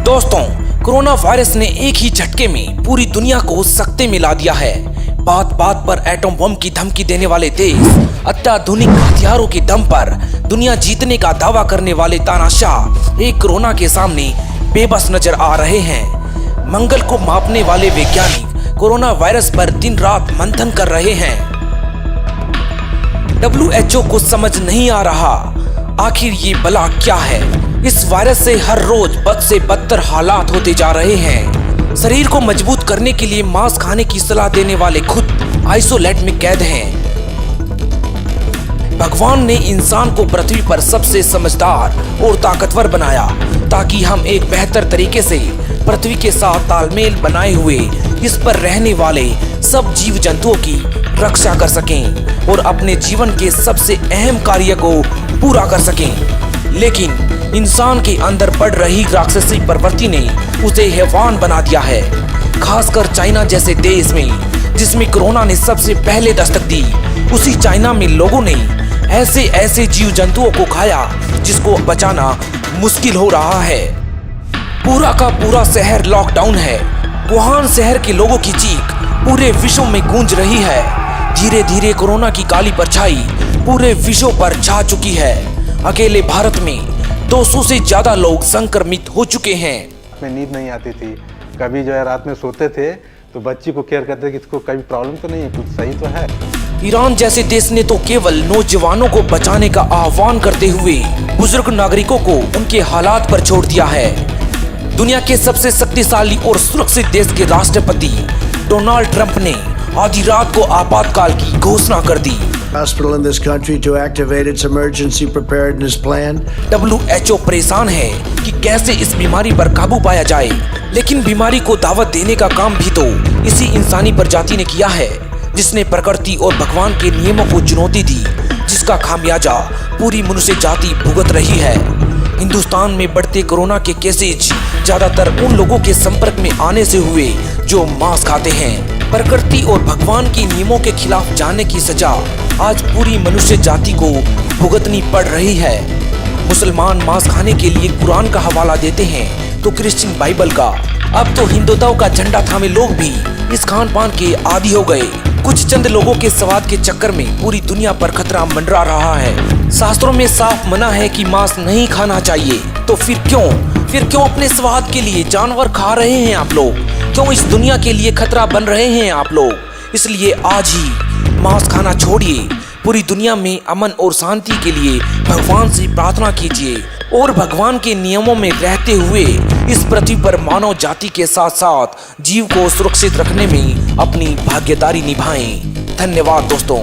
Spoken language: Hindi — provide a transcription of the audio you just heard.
दोस्तों, कोरोना वायरस ने एक ही झटके में पूरी दुनिया को सकते में ला दिया है। बात बात पर एटम बम की धमकी देने वाले देश, अत्याधुनिक हथियारों के दम पर दुनिया जीतने का दावा करने वाले तानाशाह एक कोरोना के सामने बेबस नजर आ रहे हैं। मंगल को मापने वाले वैज्ञानिक कोरोना वायरस पर दिन रात मंथन कर रहे हैं। WHO को समझ नहीं आ रहा आखिर ये बला क्या है। इस वायरस से हर रोज बद से बदतर हालात होते जा रहे हैं। शरीर को मजबूत करने के लिए मांस खाने की सलाह देने वाले खुद आइसोलेट में कैद हैं। भगवान ने इंसान को पृथ्वी पर सबसे समझदार और ताकतवर बनाया ताकि हम एक बेहतर तरीके से पृथ्वी के साथ तालमेल बनाए हुए इस पर रहने वाले सब जीव जंतुओं की रक्षा कर सकें और अपने जीवन के सबसे अहम कार्य को पूरा कर सकें। लेकिन इंसान के अंदर बढ़ रही राक्षसी प्रवृत्ति ने उसे हैवान बना दिया है। खासकर चाइना जैसे देश में जिसमें कोरोना ने सबसे पहले दस्तक दी, उसी चाइना में लोगों ने ऐसे जीव जंतुओं को खाया जिसको बचाना मुश्किल हो रहा है। पूरा का पूरा शहर लॉकडाउन है। वुहान शहर के लोगों की चीख पूरे विश्व में गूंज रही है। धीरे धीरे कोरोना की काली परछाई पूरे विश्व पर छा चुकी है। अकेले भारत में 200 से ज्यादा लोग संक्रमित हो चुके हैं। में नींद नहीं आती थी, कभी जो है रात में सोते थे तो बच्ची को केयर करते कि इसको कभी प्रॉब्लम तो नहीं है, कुछ सही तो है। ईरान जैसे देश ने तो केवल नौजवानों को बचाने का आह्वान करते हुए बुजुर्ग नागरिकों को उनके हालात पर छोड़ दिया है। दुनिया के सबसे शक्तिशाली और सुरक्षित देश के राष्ट्रपति डोनाल्ड ट्रंप ने आधी रात को आपातकाल की घोषणा कर दी। Hospital in this country to activate its emergency preparedness plan. WHO परेशान है कि कैसे इस बीमारी पर काबू पाया जाए, लेकिन बीमारी को दावत देने का काम भी तो इसी इंसानी प्रजाति ने किया है जिसने प्रकृति और भगवान के नियमों को चुनौती दी, जिसका खामियाजा पूरी मनुष्य जाति भुगत रही है। हिंदुस्तान में बढ़ते कोरोना के केसेज ज्यादातर उन लोगों के संपर्क में आने से हुए जो मांस खाते हैं। प्रकृति और भगवान के नियमों के खिलाफ जाने की सजा आज पूरी मनुष्य जाति को भुगतनी पड़ रही है। मुसलमान मांस खाने के लिए कुरान का हवाला देते हैं तो क्रिश्चियन बाइबल का। अब तो हिंदुत्व का झंडा थामे लोग भी इस खान पान के आदी हो गए। कुछ चंद लोगों के स्वाद के चक्कर में पूरी दुनिया पर खतरा मंडरा रहा है। शास्त्रों में साफ मना है कि मांस नहीं खाना चाहिए, तो फिर क्यों अपने स्वाद के लिए जानवर खा रहे हैं आप लोग? क्यों इस दुनिया के लिए खतरा बन रहे हैं आप लोग? इसलिए आज ही मांस खाना छोड़िए। पूरी दुनिया में अमन और शांति के लिए भगवान से प्रार्थना कीजिए और भगवान के नियमों में रहते हुए इस पृथ्वी पर मानव जाति के साथ साथ जीव को सुरक्षित रखने में अपनी भागीदारी निभाएं। धन्यवाद दोस्तों।